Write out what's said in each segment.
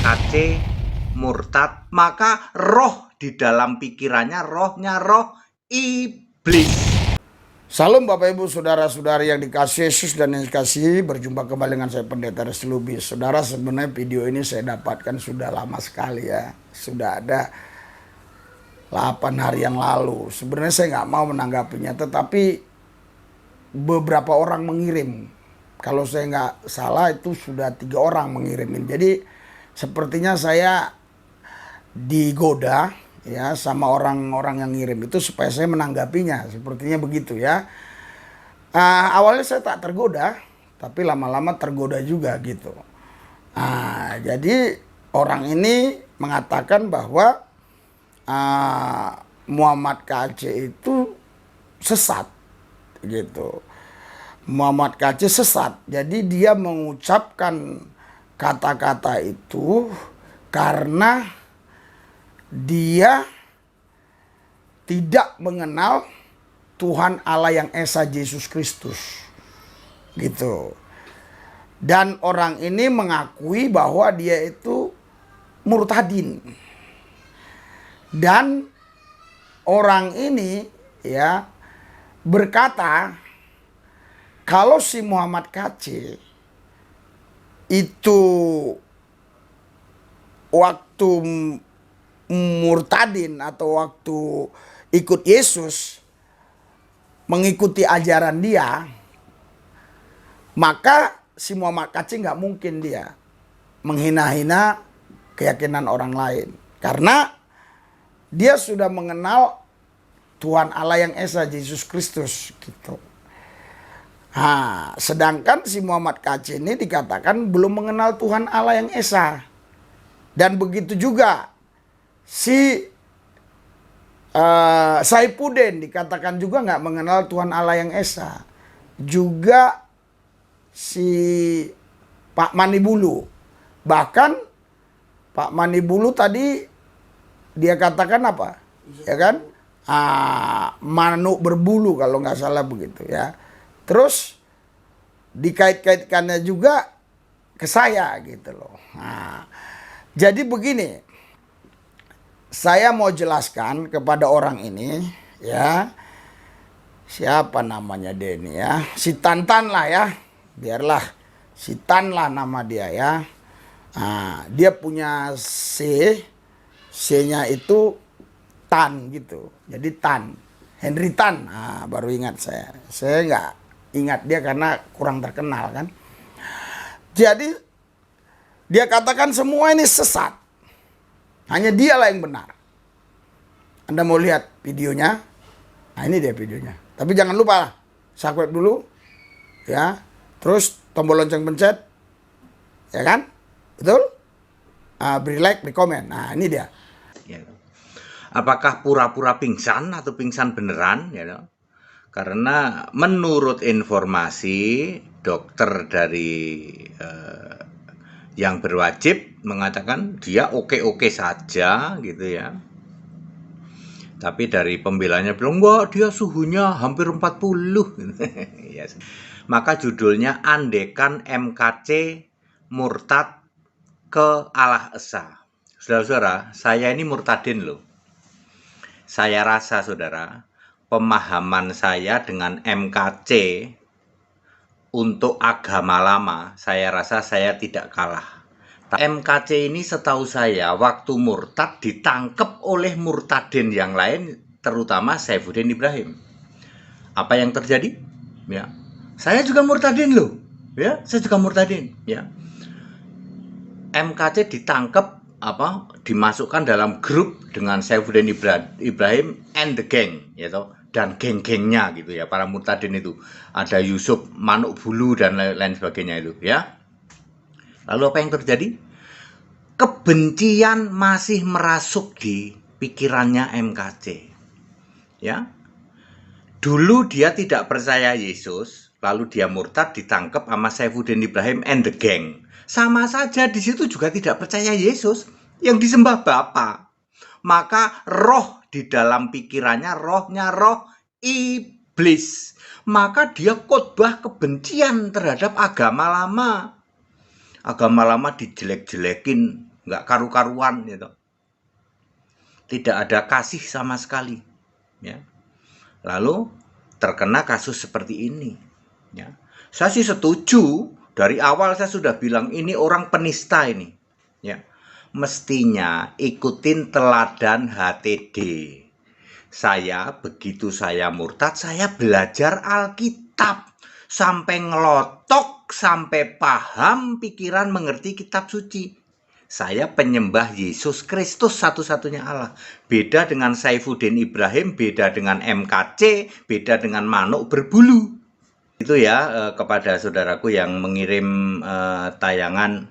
MKC murtad, maka roh di dalam pikirannya rohnya roh iblis. Salam Bapak Ibu Saudara-saudari yang dikasihi Yesus dan yang dikasihi, berjumpa kembali dengan saya Pendeta Restu Lubis. Saudara, sebenarnya video ini saya dapatkan sudah lama sekali ya. Sudah ada 8 hari yang lalu. Sebenarnya saya nggak mau menanggapinya, tetapi beberapa orang mengirim. Kalau saya nggak salah itu sudah 3 orang mengirimin. Jadi sepertinya saya digoda ya sama orang-orang yang ngirim itu supaya saya menanggapinya, sepertinya begitu ya. Awalnya saya tak tergoda, tapi lama-lama tergoda juga gitu. Jadi orang ini mengatakan bahwa Muhammad KC itu sesat gitu. Muhammad KC sesat, jadi dia mengucapkan kata-kata itu karena dia tidak mengenal Tuhan Allah yang Esa Yesus Kristus gitu. Dan orang ini mengakui bahwa dia itu murtadin. Dan orang ini ya berkata kalau si Muhammad KC itu waktu murtadin atau waktu ikut Yesus, mengikuti ajaran dia, maka si Muhammad KC nggak mungkin dia menghina-hina keyakinan orang lain, karena dia sudah mengenal Tuhan Allah yang Esa Yesus Kristus gitu. Sedangkan si Muhammad KC ini dikatakan belum mengenal Tuhan Allah yang Esa, dan begitu juga si Saifuddin dikatakan juga nggak mengenal Tuhan Allah yang Esa. Juga si Pak Manibulu. Bahkan Pak Manibulu tadi dia katakan apa? Ya kan? Manuk berbulu kalau nggak salah begitu ya. Terus dikait-kaitkannya juga ke saya gitu loh. Jadi begini. Saya mau jelaskan kepada orang ini ya, siapa namanya dia ini ya, si Tantan lah ya, biarlah si Tan lah nama dia ya. Dia punya C-nya itu Tan gitu, jadi Tan, Henry Tan. Baru ingat saya nggak ingat dia karena kurang terkenal kan. Jadi dia katakan semua ini sesat. Hanya dialah yang benar. Anda mau lihat videonya? Ini dia videonya. Tapi jangan lupa subscribe dulu, ya. Terus tombol lonceng pencet, ya kan? Betul? Beri like, beri komen. Ini dia. Apakah pura-pura pingsan atau pingsan beneran? Ya, karena menurut informasi dokter dari yang berwajib mengatakan dia oke-oke saja gitu ya. Tapi dari pembelanya bilang, wah dia suhunya hampir 40. Yes. Maka judulnya Andekan MKC Murtad ke Allah Esa. Saudara-saudara, saya ini murtadin loh. Saya rasa saudara, pemahaman saya dengan MKC untuk agama lama, saya rasa saya tidak kalah. MKC ini setahu saya waktu murtad ditangkap oleh murtadin yang lain, terutama Saifuddin Ibrahim. Apa yang terjadi? Ya, saya juga murtadin loh. Ya, saya juga murtadin. Ya, MKC ditangkap dimasukkan dalam grup dengan Saifuddin Ibrahim and the gang, gitu. Dan geng-gengnya gitu ya, para murtadin itu. Ada Yusuf, Manuk Bulu dan lain sebagainya itu ya. Lalu apa yang terjadi? Kebencian masih merasuk di pikirannya MKC. Ya. Dulu dia tidak percaya Yesus, lalu dia murtad ditangkap sama Saifuddin Ibrahim and the gang. Sama saja di situ juga tidak percaya Yesus, yang disembah Bapa. Maka roh di dalam pikirannya rohnya roh iblis. Maka dia khotbah kebencian terhadap agama lama. Agama lama dijelek-jelekin nggak karu-karuan gitu. Tidak ada kasih sama sekali, ya. Lalu terkena kasus seperti ini, ya. Saya sih setuju, dari awal saya sudah bilang ini orang penista ini, ya. Mestinya ikutin teladan HTD. Begitu saya murtad, saya belajar Alkitab sampai ngelotok, sampai paham pikiran, mengerti kitab suci. Saya penyembah Yesus Kristus satu-satunya Allah. Beda dengan Saifuddin Ibrahim, beda dengan MKC, beda dengan manuk berbulu. Itu ya kepada saudaraku yang mengirim tayangan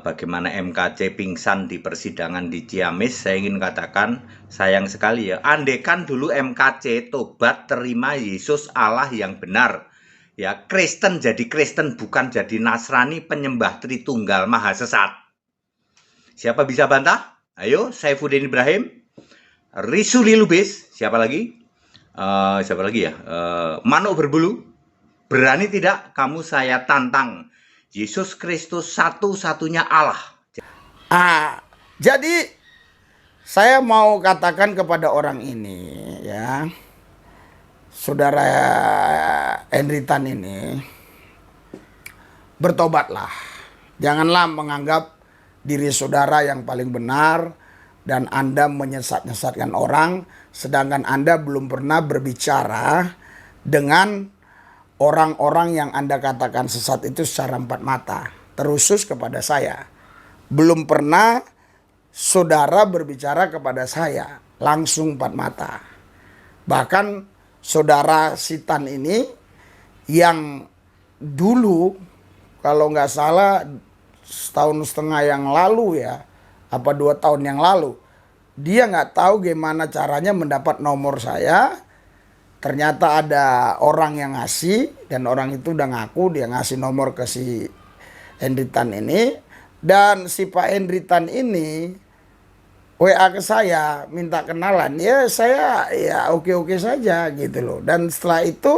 bagaimana MKC pingsan di persidangan di Ciamis. Saya ingin katakan, sayang sekali ya. Andekan dulu MKC tobat, terima Yesus Allah yang benar. Ya, Kristen jadi Kristen, bukan jadi Nasrani penyembah Tritunggal Maha Sesat. Siapa bisa bantah? Ayo, Saifuddin Ibrahim, Risuli Lubis, siapa lagi? Siapa lagi ya? Manuk berbulu. Berani tidak kamu saya tantang? Yesus Kristus satu-satunya Allah. Jadi saya mau katakan kepada orang ini, ya, saudara Henritan ini, bertobatlah. Janganlah menganggap diri saudara yang paling benar dan Anda menyesat-nyesatkan orang, sedangkan Anda belum pernah berbicara dengan orang-orang yang Anda katakan sesat itu secara empat mata, terusus kepada saya. Belum pernah saudara berbicara kepada saya langsung empat mata. Bahkan saudara Sitan ini yang dulu kalau nggak salah setahun setengah yang lalu ya, apa 2 tahun yang lalu, dia nggak tahu gimana caranya mendapat nomor saya. Ternyata ada orang yang ngasih, dan orang itu udah ngaku dia ngasih nomor ke si Henritan ini. Dan si Pak Henritan ini WA ke saya minta kenalan. Ya saya ya oke-oke saja gitu loh. Dan setelah itu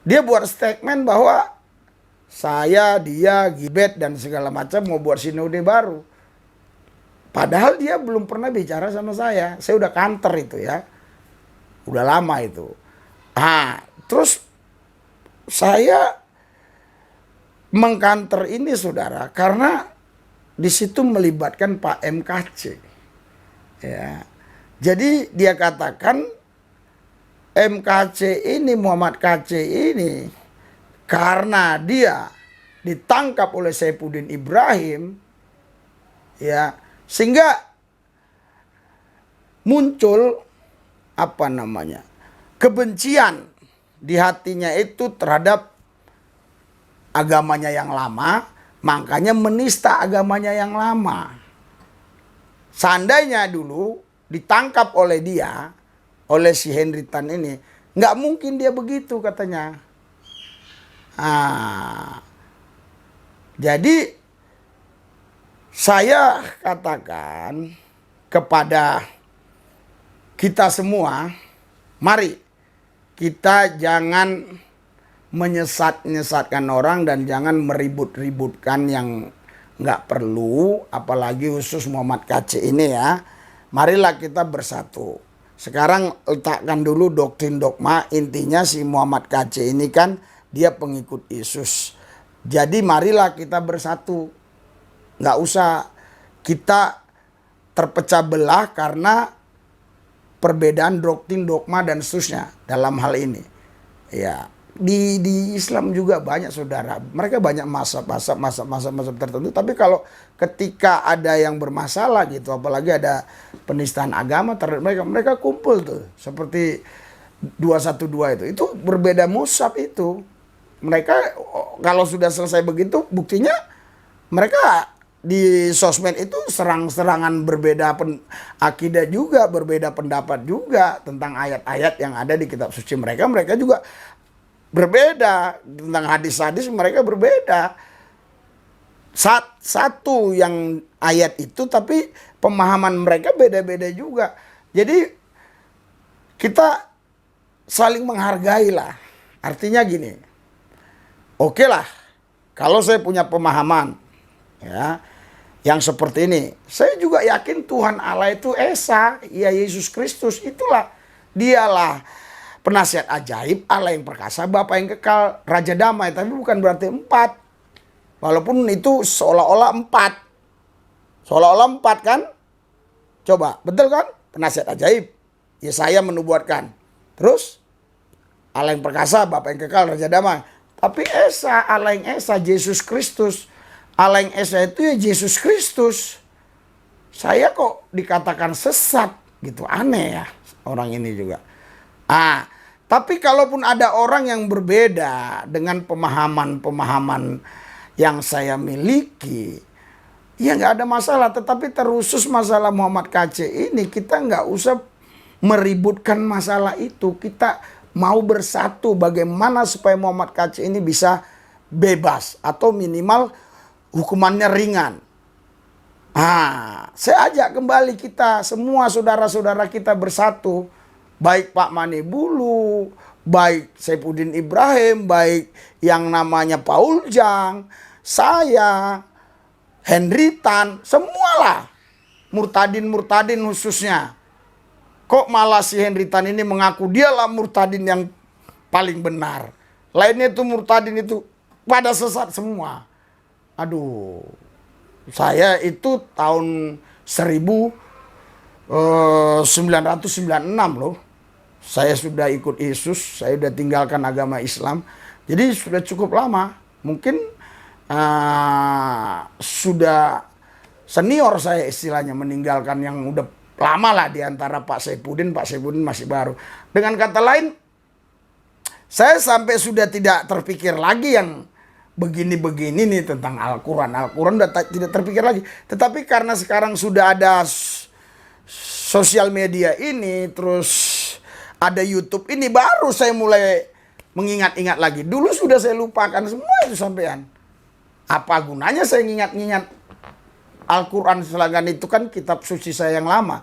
dia buat statement bahwa dia gibet dan segala macam mau buat sinode baru. Padahal dia belum pernah bicara sama saya. Saya udah kanter itu ya. Udah lama itu. Terus saya mengkanter ini saudara karena di situ melibatkan Pak MKC. Ya. Jadi dia katakan MKC ini, Muhammad KC ini, karena dia ditangkap oleh Saifuddin Ibrahim, ya, sehingga muncul kebencian di hatinya itu terhadap agamanya yang lama, makanya menista agamanya yang lama. Seandainya dulu ditangkap oleh dia, oleh si Henritan ini, nggak mungkin dia begitu katanya. Jadi saya katakan kepada kita semua, mari kita jangan menyesat-nyesatkan orang dan jangan meribut-ributkan yang nggak perlu, apalagi khusus Muhammad KC ini ya. Marilah kita bersatu. Sekarang letakkan dulu doktrin dogma, intinya si Muhammad KC ini kan dia pengikut Yesus. Jadi marilah kita bersatu. Nggak usah kita terpecah belah karena perbedaan doktrin dogma dan seterusnya dalam hal ini. Ya, di Islam juga banyak saudara. Mereka banyak mazhab tertentu. Tapi kalau ketika ada yang bermasalah gitu, apalagi ada penistaan agama terhadap mereka kumpul tuh. Seperti 212 itu berbeda mazhab itu. Mereka kalau sudah selesai begitu, buktinya mereka di sosmed itu serang-serangan, berbeda akidah juga, berbeda pendapat juga tentang ayat-ayat yang ada di kitab suci mereka. Mereka juga berbeda tentang hadis-hadis, mereka berbeda. Satu yang ayat itu, tapi pemahaman mereka beda-beda juga. Jadi kita saling menghargai lah. Artinya gini, oke lah, kalau saya punya pemahaman, ya, Yang seperti ini. Saya juga yakin Tuhan Allah itu Esa, ya Yesus Kristus. Itulah, dialah penasihat ajaib, Allah yang perkasa, Bapa yang kekal, Raja damai. Tapi bukan berarti 4. Walaupun itu seolah-olah 4. Seolah-olah 4 kan? Coba, betul kan? Penasihat ajaib. Yesaya menubuatkan. Terus Allah yang perkasa, Bapa yang kekal, Raja damai. Tapi Esa, Allah yang Esa, Yesus Kristus. Allah yang Esa itu ya Yesus Kristus. Saya kok dikatakan sesat gitu, aneh ya orang ini juga. Tapi kalaupun ada orang yang berbeda dengan pemahaman-pemahaman yang saya miliki, ya nggak ada masalah. Tetapi terusus masalah Muhammad KC ini, kita nggak usah meributkan masalah itu. Kita mau bersatu bagaimana supaya Muhammad KC ini bisa bebas atau minimal hukumannya ringan. Saya ajak kembali kita semua saudara-saudara kita bersatu. Baik Pak Manibulu, baik Saifuddin Ibrahim, baik yang namanya Paul Jang, saya, Henry Tan, semualah. Murtadin khususnya. Kok malah si Henry Tan ini mengaku dialah murtadin yang paling benar. Lainnya itu murtadin itu pada sesat semua. Aduh, saya itu tahun 1996 loh. Saya sudah ikut Yesus, saya sudah tinggalkan agama Islam. Jadi sudah cukup lama. Mungkin sudah senior saya istilahnya, meninggalkan yang udah lama lah di antara Pak Saifuddin masih baru. Dengan kata lain, saya sampai sudah tidak terpikir lagi yang begini-begini nih tentang Al-Quran. Al-Quran udah tidak terpikir lagi. Tetapi karena sekarang sudah ada sosial media ini, terus ada YouTube ini, baru saya mulai mengingat-ingat lagi. Dulu sudah saya lupakan semua itu sampean. Apa gunanya saya ingat-ingat Al-Quran, sedangkan itu kan kitab suci saya yang lama.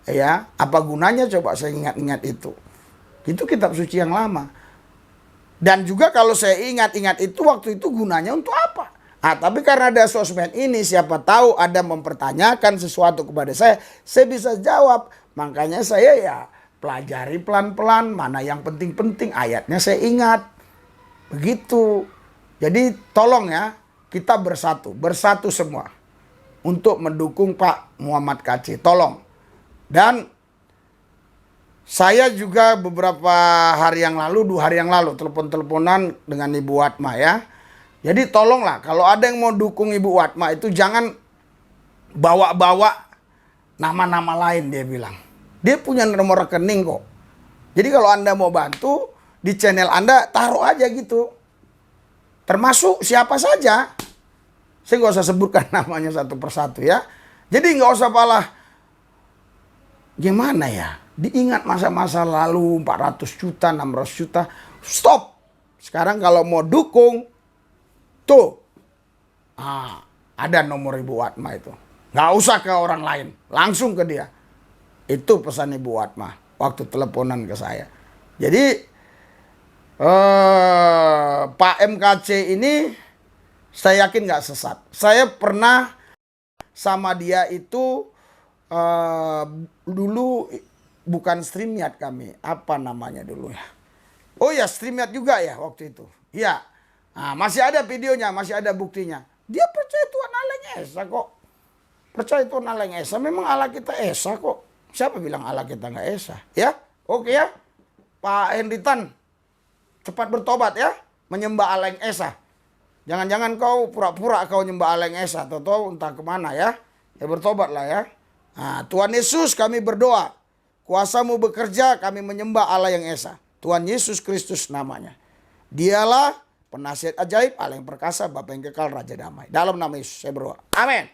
Ya, apa gunanya coba saya ingat-ingat itu? Itu kitab suci yang lama. Dan juga kalau saya ingat-ingat itu, waktu itu gunanya untuk apa? Tapi karena ada sosmed ini, siapa tahu ada mempertanyakan sesuatu kepada saya bisa jawab. Makanya saya ya pelajari pelan-pelan, mana yang penting-penting, ayatnya saya ingat. Begitu. Jadi tolong ya, kita bersatu semua untuk mendukung Pak Muhammad KC. Tolong. Dan saya juga beberapa hari yang lalu, 2 hari yang lalu, telepon-teleponan dengan Ibu Watma ya. Jadi tolonglah, kalau ada yang mau dukung Ibu Watma itu jangan bawa-bawa nama-nama lain, dia bilang. Dia punya nomor rekening kok. Jadi kalau Anda mau bantu, di channel Anda taruh aja gitu. Termasuk siapa saja. Saya nggak usah sebutkan namanya satu persatu ya. Jadi nggak usah malah, gimana ya, diingat masa-masa lalu 400 juta, 600 juta. Stop. Sekarang kalau mau dukung, tuh. Ada nomor Ibu Watma itu. Nggak usah ke orang lain. Langsung ke dia. Itu pesan Ibu Watma waktu teleponan ke saya. Jadi Pak MKC ini saya yakin nggak sesat. Saya pernah sama dia itu dulu bukan StreamYard kami. Apa namanya dulu ya? Oh ya, StreamYard juga ya waktu itu. Iya. Masih ada videonya, masih ada buktinya. Dia percaya Tuhan Allah yang Esa kok. Percaya Tuhan Allah yang Esa. Memang Allah kita Esa kok. Siapa bilang Allah kita nggak Esa? Ya, oke ya. Pak Henry Tan, cepat bertobat ya. Menyembah Allah yang Esa. Jangan-jangan kau pura-pura kau nyembah Allah yang Esa. Atau entah kemana ya. Ya bertobatlah ya. Tuhan Yesus, kami berdoa. Kuasamu bekerja, kami menyembah Allah yang Esa. Tuhan Yesus Kristus namanya. Dialah penasihat ajaib, Allah yang perkasa, Bapa yang kekal, Raja damai. Dalam nama Yesus saya berdoa. Amin.